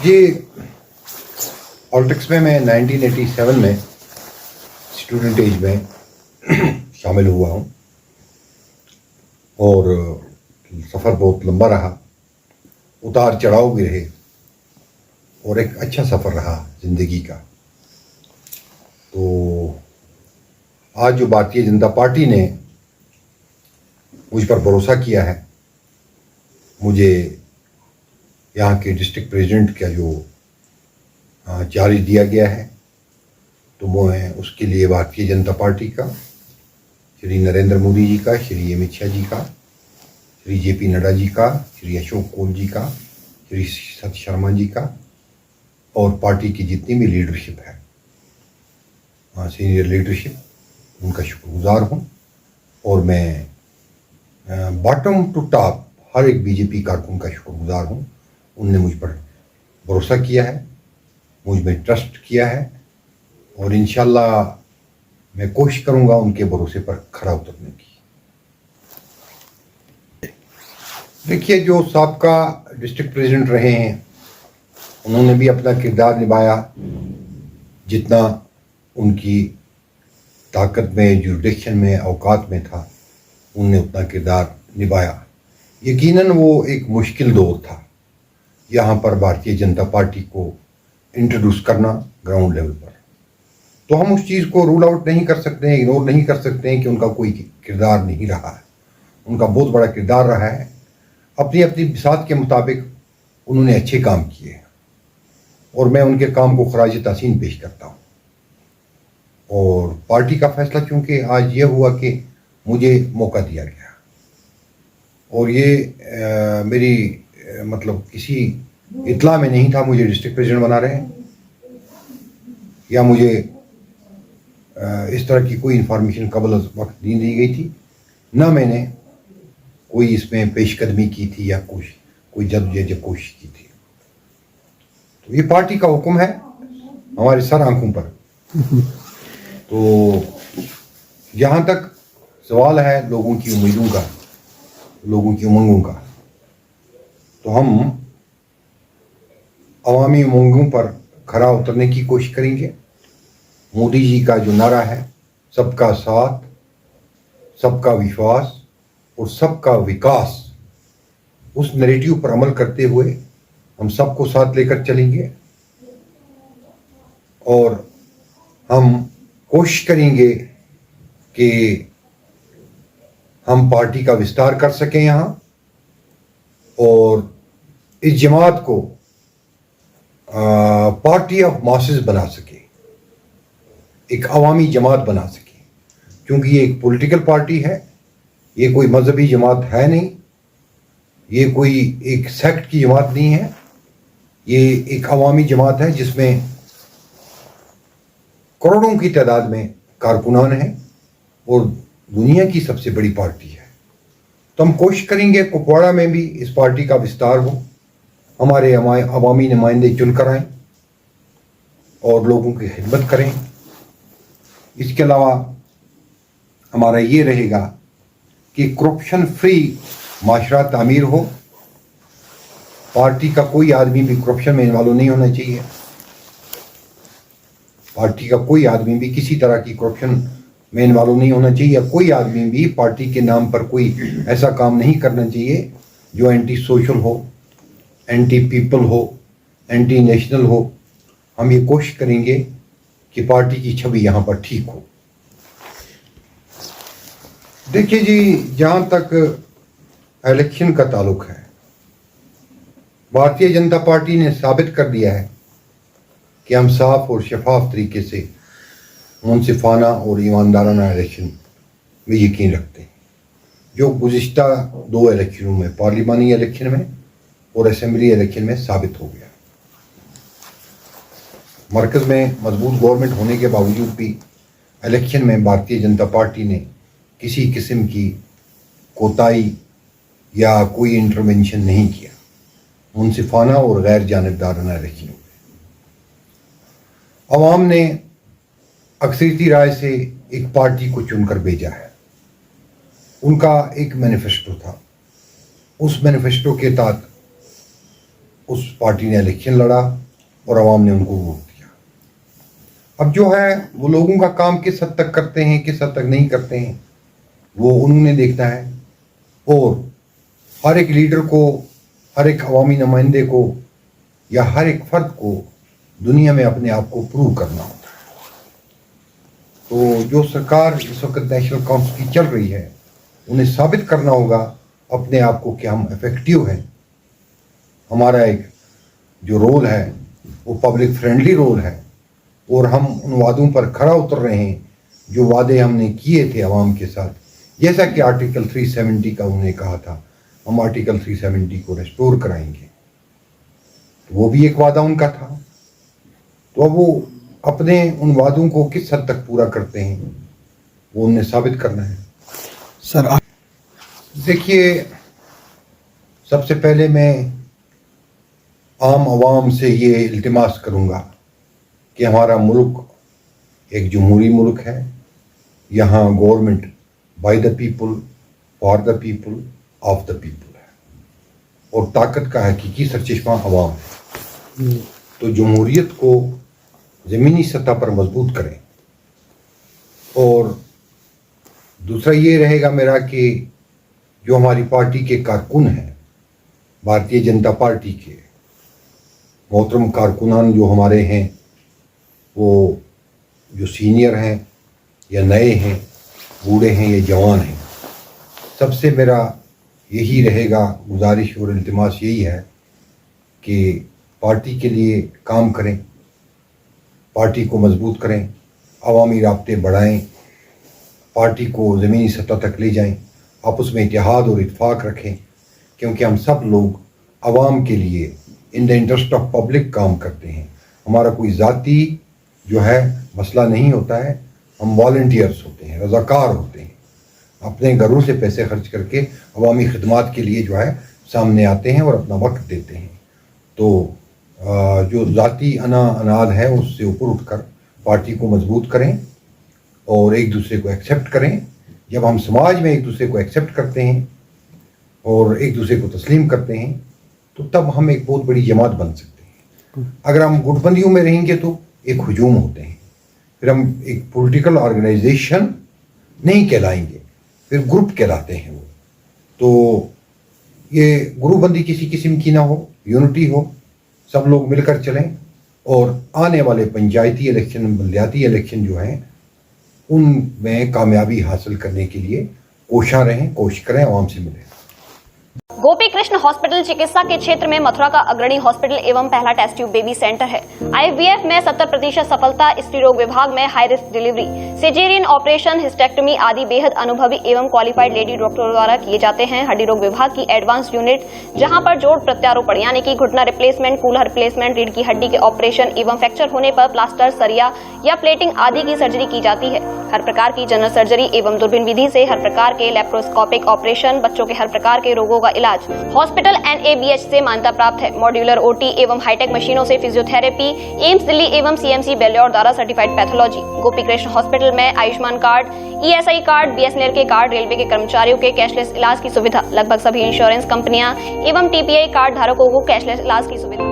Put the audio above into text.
جی politics میں 1987 میں student age میں شامل ہوا ہوں اور سفر بہت لمبا رہا، اتار چڑھاؤ بھی رہے اور ایک اچھا سفر رہا زندگی کا۔ تو آج جو بھارتیہ جنتا پارٹی نے مجھ پر بھروسہ کیا ہے، مجھے یہاں کے ڈسٹرکٹ پریزیڈنٹ کا جو چارج دیا گیا ہے، تو میں اس کے لیے بھارتیہ جنتا پارٹی کا، شری نریندر مودی جی کا، شری امت شاہ جی کا، شری جے پی نڈا جی کا، شری اشوک کول جی کا، شری ست شرما جی کا اور پارٹی کی جتنی بھی لیڈرشپ ہے، سینئر لیڈرشپ، ان کا شکر گزار ہوں۔ اور میں باٹم ٹو ٹاپ ہر ایک بی جے پی کارکن کا شکر گزار ہوں۔ ان نے مجھ پر بھروسہ کیا ہے، مجھ میں ٹرسٹ کیا ہے، اور انشاءاللہ میں کوشش کروں گا ان کے بھروسے پر کھرا اترنے کی۔ دیکھیے، جو سابقہ ڈسٹرکٹ پریزیڈنٹ رہے ہیں انہوں نے بھی اپنا کردار نبھایا، جتنا ان کی طاقت میں، جوریڈکشن میں، اوقات میں تھا، ان نے اتنا کردار نبھایا۔ یقیناً وہ ایک مشکل دور تھا یہاں پر بھارتیہ جنتا پارٹی کو انٹروڈیوس کرنا گراؤنڈ لیول پر۔ تو ہم اس چیز کو رول آؤٹ نہیں کر سکتے ہیں، اگنور نہیں کر سکتے ہیں کہ ان کا کوئی کردار نہیں رہا ہے۔ ان کا بہت بڑا کردار رہا ہے، اپنی اپنی بساط کے مطابق انہوں نے اچھے کام کیے ہیں، اور میں ان کے کام کو خراج تحسین پیش کرتا ہوں۔ اور پارٹی کا فیصلہ چونکہ آج یہ ہوا کہ مجھے موقع دیا گیا، اور یہ میری مطلب کسی اطلاع میں نہیں تھا مجھے ڈسٹرکٹ پریزیڈنٹ بنا رہے ہیں، یا مجھے اس طرح کی کوئی انفارمیشن قبل از وقت نہیں دی گئی تھی، نہ میں نے کوئی اس میں پیش قدمی کی تھی یا کوئی جدوجہد کوشش کی تھی۔ تو یہ پارٹی کا حکم ہے ہمارے سر آنکھوں پر۔ تو جہاں تک سوال ہے لوگوں کی امیدوں کا، لوگوں کی امنگوں کا، تو ہم عوامی امنگوں پر کھرا اترنے کی کوشش کریں گے۔ مودی جی کا جو نعرہ ہے، سب کا ساتھ، سب کا وشواس اور سب کا وکاس، اس نیریٹیو پر عمل کرتے ہوئے ہم سب کو ساتھ لے کر چلیں گے، اور ہم کوشش کریں گے کہ ہم پارٹی کا وستار کر سکیں یہاں، اور اس جماعت کو پارٹی آف ماسز بنا سکے، ایک عوامی جماعت بنا سکے، کیونکہ یہ ایک پولیٹیکل پارٹی ہے، یہ کوئی مذہبی جماعت ہے نہیں، یہ کوئی ایک سیکٹ کی جماعت نہیں ہے، یہ ایک عوامی جماعت ہے جس میں کروڑوں کی تعداد میں کارکنان ہیں، اور دنیا کی سب سے بڑی پارٹی ہے۔ تو ہم کوشش کریں گے کپواڑہ میں بھی اس پارٹی کا وستار ہو، ہمارے عوامی نمائندے چن کر آئیں اور لوگوں کی خدمت کریں۔ اس کے علاوہ ہمارا یہ رہے گا کہ کرپشن فری معاشرہ تعمیر ہو، پارٹی کا کوئی آدمی بھی کرپشن میں انوالو نہیں ہونا چاہیے، پارٹی کا کوئی آدمی بھی کسی طرح کی کرپشن میں انوالو نہیں ہونا چاہیے، کوئی آدمی بھی پارٹی کے نام پر کوئی ایسا کام نہیں کرنا چاہیے جو اینٹی سوشل ہو، اینٹی پیپل ہو، اینٹی نیشنل ہو۔ ہم یہ کوشش کریں گے کہ پارٹی کی چھوی یہاں پر ٹھیک ہو۔ دیکھیے جی، جہاں تک الیکشن کا تعلق ہے، بھارتیہ جنتا پارٹی نے ثابت کر دیا ہے کہ ہم صاف اور شفاف طریقے سے منصفانہ اور ایماندارانہ الیکشن میں یقین رکھتے ہیں، جو گزشتہ 2 الیکشنوں میں، پارلیمانی الیکشن میں اور اسمبلی الیکشن میں ثابت ہو گیا۔ مرکز میں مضبوط گورنمنٹ ہونے کے باوجود بھی الیکشن میں بھارتیہ جنتا پارٹی نے کسی قسم کی کوتاہی یا کوئی انٹرونشن نہیں کیا، منصفانہ اور غیر جانبدارانہ الیکشن ہوئے۔ عوام نے اکثریتی رائے سے ایک پارٹی کو چن کر بھیجا ہے، ان کا ایک مینیفیسٹو تھا، اس مینیفیسٹو کے تحت उस पार्टी ने इलेक्शन लड़ा और आवाम ने उनको वोट दिया। अब जो है वो लोगों का काम किस हद तक करते हैं, किस हद तक नहीं करते हैं, वो उन्होंने देखना है। और हर एक लीडर को, हर एक अवामी नुमाइंदे को या हर एक फर्द को दुनिया में अपने आप को प्रूव करना होता है। तो जो सरकार इस वक्त नेशनल काउंसिल की चल रही है, उन्हें साबित करना होगा अपने आप को कि हम इफेक्टिव हैं। हमारा एक जो रोल है वो पब्लिक फ्रेंडली रोल है और हम उन वादों पर खरा उतर रहे हैं जो वादे हमने किए थे अवाम के साथ। जैसा कि आर्टिकल 370 का उन्होंने कहा था, हम आर्टिकल 370 को रेस्टोर कराएंगे, तो वो भी एक वादा उनका था। तो अब वो अपने उन वादों को किस हद तक पूरा करते हैं वो उन्हें साबित करना है। सर देखिए, सबसे पहले मैं आम आवाम से ये इल्तिमास करूँगा कि हमारा मुल्क एक जमहूरी मुल्क है। यहाँ government by the people, for the people, of the people है और ताकत का हकीकी सरचश्मा अवाम है। तो जमहूरियत को ज़मीनी सतह पर मजबूत करें। और दूसरा ये रहेगा मेरा कि जो हमारी पार्टी के कारकुन हैं, भारतीय जनता पार्टी के मोहतरम कारकुनान जो हमारे हैं, वो जो सीनियर हैं या नए हैं, बूढ़े हैं या जवान हैं, सबसे मेरा यही रहेगा गुजारिश और इल्तिमास यही है कि पार्टी के लिए काम करें, पार्टी को मजबूत करें, अवामी राब्ते बढ़ाएं, पार्टी को ज़मीनी सतह तक ले जाएं, आपस में इत्तेहाद और इत्फाक रखें, क्योंकि हम सब लोग अवाम के लिए in the interest of public काम करते हैं। हमारा कोई ज़ाती जो है मसला नहीं होता है, हम वॉलंटियर्स होते हैं, रज़ाकार होते हैं, अपने घरों से पैसे खर्च करके अवामी खिदमात के लिए जो है सामने आते हैं और अपना वक्त देते हैं। तो जो ज़ाती अनाद है उससे ऊपर उठकर पार्टी को मजबूत करें और एक दूसरे को एक्सेप्ट करें। जब हम समाज में एक दूसरे को एक्सेप्ट करते हैं और एक दूसरे को तस्लीम करते हैं तो तब हम एक बहुत बड़ी जमात बन सकते हैं। अगर हम गुटबंदियों में रहेंगे तो एक हुजूम होते हैं, फिर हम एक पॉलिटिकल ऑर्गेनाइजेशन नहीं कहलाएंगे, फिर ग्रुप कहलाते हैं वो। तो ये ग्रुपबंदी किसी किस्म की ना हो, यूनिटी हो, सब लोग मिलकर चलें और आने वाले पंचायती इलेक्शन, बल्दियाती इलेक्शन जो हैं उनमें कामयाबी हासिल करने के लिए कोशिश रहें, कोशिश करें, आवाम से मिलें। गोपी कृष्ण हॉस्पिटल चिकित्सा के क्षेत्र में मथुरा का अग्रणी हॉस्पिटल एवं पहला टेस्ट ट्यूब बेबी सेंटर है। IVF में 70% सफलता, स्त्री रोग विभाग में high risk delivery, caesarean operation, hysterectomy आदि बेहद अनुभवी एवं क्वालिफाइड लेडी डॉक्टरों द्वारा किए जाते हैं। हड्डी रोग विभाग की एडवांस यूनिट, जहां पर जोड़ प्रत्यारोपण यानी कि घुटना रिप्लेसमेंट, कूल्हा रिप्लेसमेंट, रीढ़ की हड्डी के ऑपरेशन एवं फ्रैक्चर होने पर प्लास्टर, सरिया या प्लेटिंग आदि की सर्जरी की जाती है। हर प्रकार की जनरल सर्जरी एवं दूरबीन विधि से हर प्रकार के लेप्रोस्कोपिक ऑपरेशन, बच्चों के हर प्रकार के रोगों का इलाज हॉस्पिटल NABH से मान्यता प्राप्त है। मॉड्यूलर OT एवं हाईटेक मशीनों से फिजियोथेरेपी, एम्स दिल्ली एवं CMC बेल्योर द्वारा certified pathology. Gopi Krishna hospital में Ayushman card, ESI card, BSNL के कार्ड, रेलवे के कर्मचारियों के कैशलेस इलाज की सुविधा, लगभग सभी इंश्योरेंस कंपनियां एवं TPI कार्ड धारकों को कैशलेस इलाज की सुविधा।